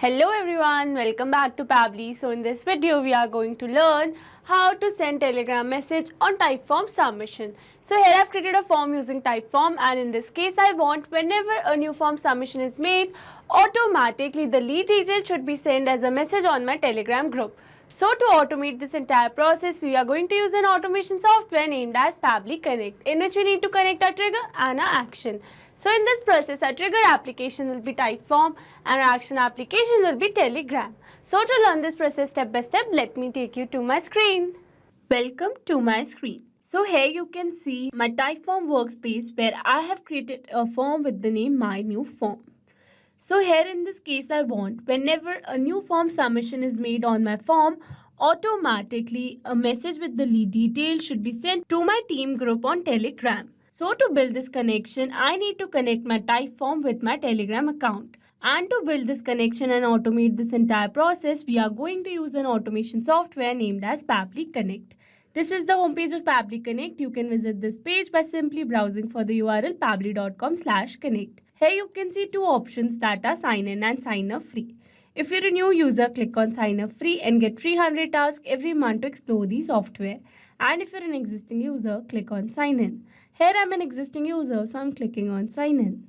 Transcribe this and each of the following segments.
Hello everyone, welcome back to Pabbly. So in this video we are going to learn how to send Telegram message on Typeform submission. So here I've created a form using Typeform, and in this case I want whenever a new form submission is made, automatically the lead detail should be sent as a message on my Telegram group. So to automate this entire process, we are going to use an automation software named as Pabbly Connect, in which we need to connect a trigger and an action. So in this process, our trigger application will be Typeform and our action application will be Telegram. So to learn this process step by step, let me take you to my screen. Welcome to my screen. So here you can see my Typeform workspace where I have created a form with the name My New Form. So here in this case, I want whenever a new form submission is made on my form, automatically a message with the lead details should be sent to my team group on Telegram. So to build this connection, I need to connect my Typeform with my Telegram account. And to build this connection and automate this entire process, we are going to use an automation software named as Pabbly Connect. This is the homepage of Pabbly Connect. You can visit this page by simply browsing for the URL pabbly.com/connect. Here you can see two options that are sign in and sign up free. If you're a new user, click on sign up free and get 300 tasks every month to explore the software. And if you're an existing user, click on sign in. Here I'm an existing user, so I'm clicking on sign in.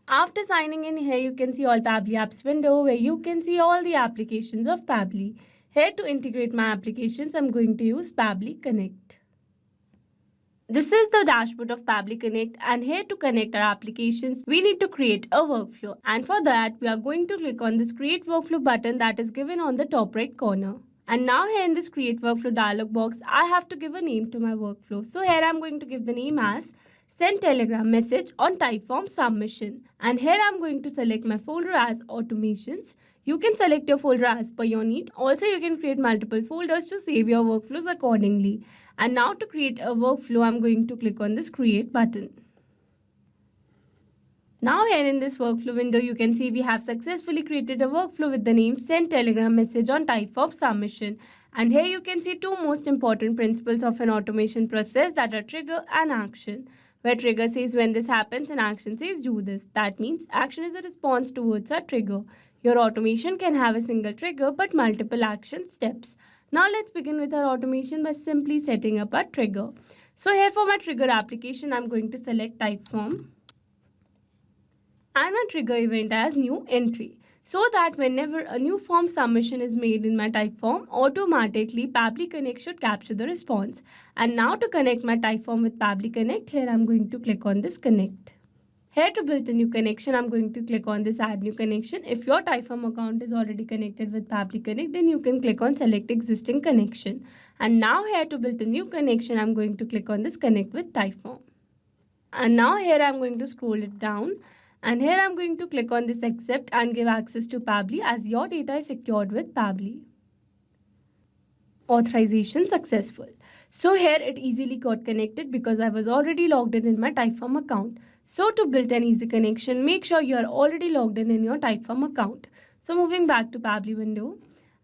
After signing in, here you can see all Pabbly apps window where you can see all the applications of Pabbly. Here to integrate my applications, I'm going to use Pabbly Connect. This is the dashboard of Pabbly Connect, and here to connect our applications, we need to create a workflow. And for that, we are going to click on this Create Workflow button that is given on the top right corner. And now here in this Create Workflow dialog box, I have to give a name to my workflow. So here I'm going to give the name as Send Telegram Message on Typeform Submission. And here I'm going to select my folder as Automations. You can select your folder as per your need. Also, you can create multiple folders to save your workflows accordingly. And now to create a workflow, I'm going to click on this Create button. Now here in this workflow window, you can see we have successfully created a workflow with the name Send Telegram Message on Typeform Submission. And here you can see two most important principles of an automation process, that are trigger and action. Where trigger says when this happens and action says do this. That means action is a response towards a trigger. Your automation can have a single trigger but multiple action steps. Now let's begin with our automation by simply setting up a trigger. So here for my trigger application, I'm going to select Typeform and a trigger event as new entry, so that whenever a new form submission is made in my Typeform, automatically Pabbly Connect should capture the response. And now to connect my Typeform with Pabbly Connect, here I'm going to click on this Connect. Here to build a new connection, I'm going to click on this Add New Connection. If your Typeform account is already connected with Pabbly Connect, then you can click on Select Existing Connection. And now here to build a new connection, I'm going to click on this Connect with Typeform. And now here I'm going to scroll it down. And here I'm going to click on this Accept and give access to Pabbly as your data is secured with Pabbly. Authorization successful. So here it easily got connected because I was already logged in my Typeform account. So to build an easy connection, make sure you are already logged in your Typeform account. So moving back to Pabbly window.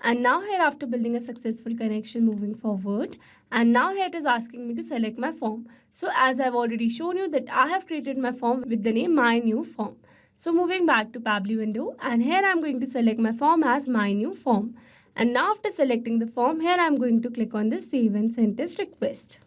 And now here after building a successful connection, moving forward, and now here it is asking me to select my form. So as I've already shown you that I have created my form with the name My New Form. So moving back to Pabbly window, and here I'm going to select my form as My New Form. And now after selecting the form, here I'm going to click on this Save and Send Test Request.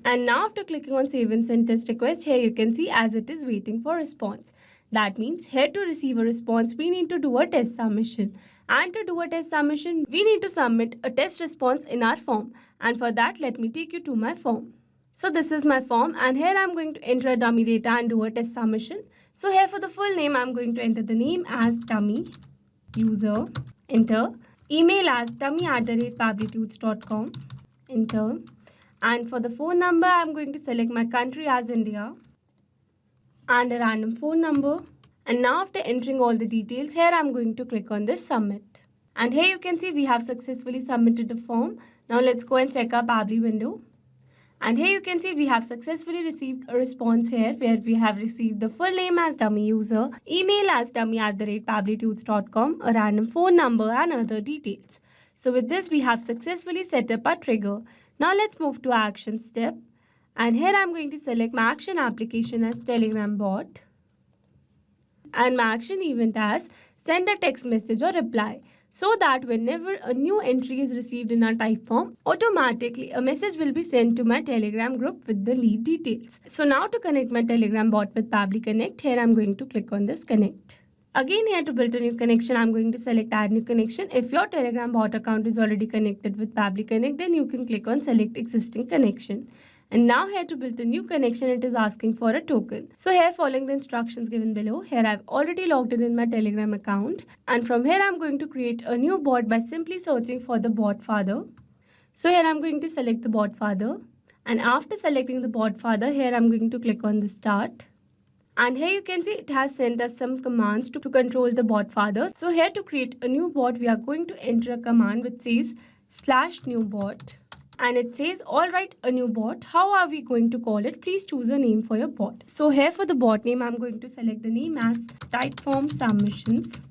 And now after clicking on Save and Send Test Request, here you can see as it is waiting for response. That means here to receive a response, we need to do a test submission. And to do a test submission, we need to submit a test response in our form. And for that, let me take you to my form. So this is my form, and here I'm going to enter a dummy data and do a test submission. So here for the full name, I'm going to enter the name as dummy user, enter. Email as dummy@pabblytudes.com, enter. And for the phone number, I'm going to select my country as India and a random phone number. And now after entering all the details, here I'm going to click on this Submit. And here you can see we have successfully submitted the form. Now let's go and check our Pabbly window. And here you can see we have successfully received a response here where we have received the full name as dummy user, email as dummy@pabblytudes.com, a random phone number and other details. So with this, we have successfully set up our trigger. Now let's move to action step. And here I'm going to select my action application as Telegram bot. and my action event as send a text message or reply, so that whenever a new entry is received in our Typeform, automatically a message will be sent to my Telegram group with the lead details. So now to connect my Telegram bot with Pabbly Connect, here I'm going to click on this connect. Again, here to build a new connection, I'm going to select add new connection. If your Telegram bot account is already connected with Pabbly Connect, then you can click on select existing connection. And now here to build a new connection, it is asking for a token. So here, following the instructions given below, here I've already logged in my Telegram account. And from here, I'm going to create a new bot by simply searching for the bot father. So here I'm going to select the bot father. And after selecting the bot father, here I'm going to click on the start. And here you can see it has sent us some commands to control the bot father. So here to create a new bot, we are going to enter a command which says /new bot. And it says, all right, a new bot. How are we going to call it? Please choose a name for your bot. So here for the bot name, I'm going to select the name as Typeform Submissions.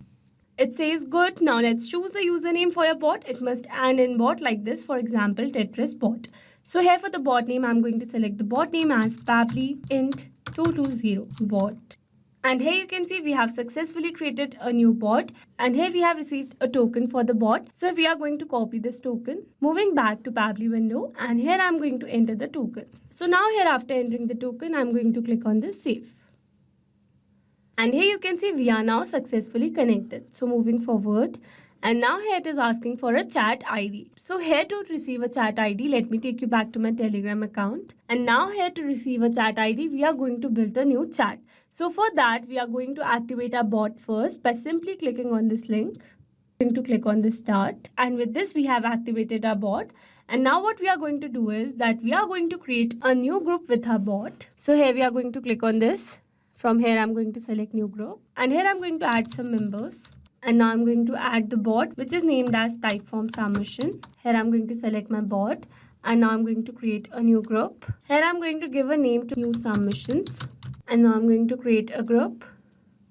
It says good. Now let's choose a username for your bot. It must end in bot like this. For example, Tetris bot. So here for the bot name, I'm going to select the bot name as Pabbly int 220 bot. And here you can see we have successfully created a new bot, and here we have received a token for the bot. So if we are going to copy this token, moving back to Pabbly window, and here I'm going to enter the token. So now here after entering the token, I'm going to click on this save. And here you can see we are now successfully connected. So moving forward, and now here it is asking for a chat ID. So here to receive a chat ID, let me take you back to my Telegram account. And now here to receive a chat ID, we are going to build a new chat. So for that, we are going to activate our bot first by simply clicking on this link. Going to click on the start, and with this we have activated our bot. And now what we are going to do is that we are going to create a new group with our bot. So here we are going to click on this. From here I'm going to select new group, and here I'm going to add some members. And now I'm going to add the bot which is named as Typeform Submission. Here I'm going to select my bot, and now I'm going to create a new group. Here I'm going to give a name to new submissions, and now I'm going to create a group.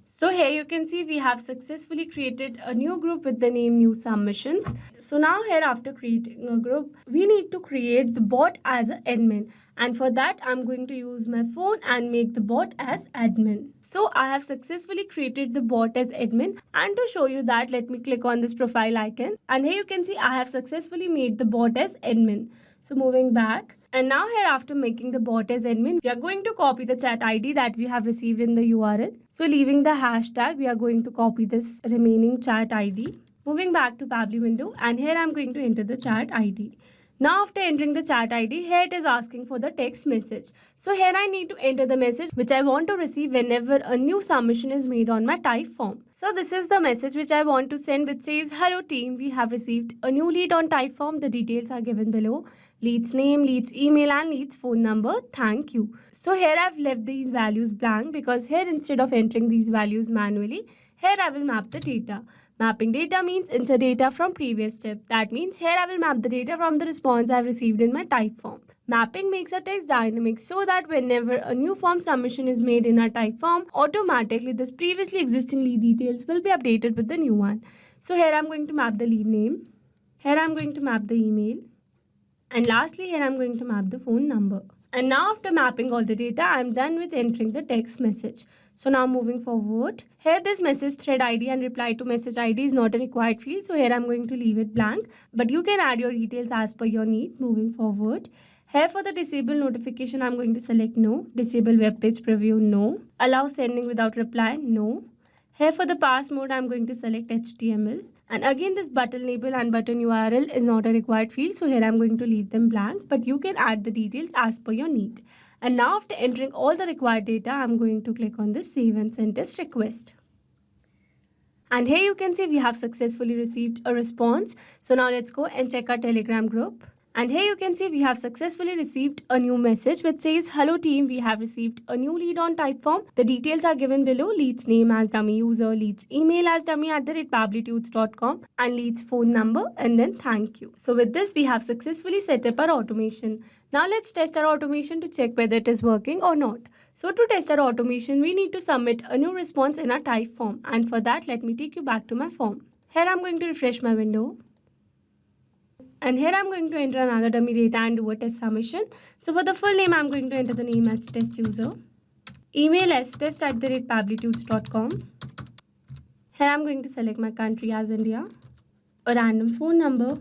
So here you can see we have successfully created a new group with the name new submissions. So now here after creating a group, we need to create the bot as an admin. And for that, I'm going to use my phone and make the bot as admin. So I have successfully created the bot as admin. And to show you that, let me click on this profile icon. And here you can see I have successfully made the bot as admin. So moving back. And now here after making the bot as admin, we are going to copy the chat ID that we have received in the URL. So leaving the hashtag, we are going to copy this remaining chat ID. Moving back to Pabbly window, and here I'm going to enter the chat ID. Now after entering the chat ID, here it is asking for the text message. So here I need to enter the message which I want to receive whenever a new submission is made on my Typeform. So this is the message which I want to send, which says, hello team, we have received a new lead on Typeform. The details are given below. Lead's name, lead's email, and lead's phone number. Thank you. So here I've left these values blank because here instead of entering these values manually, here I will map the data. Mapping data means insert data from previous step. That means here I will map the data from the response I have received in my Typeform. Mapping makes a text dynamic so that whenever a new form submission is made in our Typeform, automatically this previously existing lead details will be updated with the new one. So here I'm going to map the lead name. Here I'm going to map the email. And lastly, here I'm going to map the phone number. And now after mapping all the data, I'm done with entering the text message. So now moving forward, here this message thread ID and reply to message ID is not a required field. So here I'm going to leave it blank, but you can add your details as per your need. Moving forward, here for the disable notification, I'm going to select no. Disable web page preview, no. Allow sending without reply, no. Here for the pass mode, I'm going to select HTML. And again, this button label and button URL is not a required field. So here I'm going to leave them blank, but you can add the details as per your need. And now after entering all the required data, I'm going to click on this save and send test request. And here you can see we have successfully received a response. So now let's go and check our Telegram group. And here you can see we have successfully received a new message which says, hello team, we have received a new lead on Typeform. The details are given below. Lead's name as dummy user, lead's email as dummy@pabblytudes.com, and lead's phone number, and then thank you. So with this, we have successfully set up our automation. Now let's test our automation to check whether it is working or not. So to test our automation, we need to submit a new response in our Typeform. And for that, let me take you back to my form. Here I'm going to refresh my window. And here I'm going to enter another dummy data and do a test submission. So for the full name, I'm going to enter the name as test user. Email as test@pabblytudes.com. Here I'm going to select my country as India, a random phone number,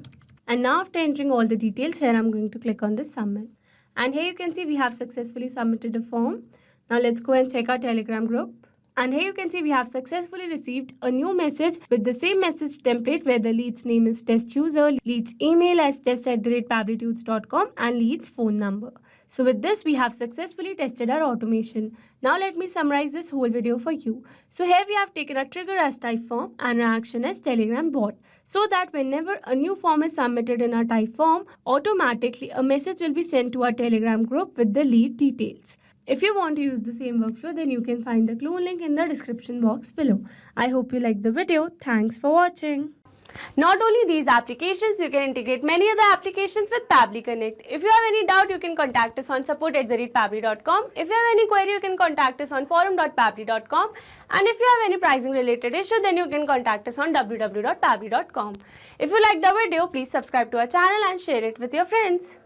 and now after entering all the details, here I'm going to click on the submit. And here you can see we have successfully submitted a form. Now let's go and check our Telegram group. And here you can see we have successfully received a new message with the same message template where the lead's name is test user, lead's email as test@pabblytudes.com and lead's phone number. So with this, we have successfully tested our automation. Now let me summarize this whole video for you. So here we have taken a trigger as Typeform and our action as Telegram bot. So that whenever a new form is submitted in our Typeform, automatically a message will be sent to our Telegram group with the lead details. If you want to use the same workflow, then you can find the clone link in the description box below. I hope you liked the video. Thanks for watching. Not only these applications, you can integrate many other applications with Pabbly Connect. If you have any doubt, you can contact us on support@pabbly.com. If you have any query, you can contact us on forum.pabbly.com. And if you have any pricing related issue, then you can contact us on www.pabbly.com. If you liked the video, please subscribe to our channel and share it with your friends.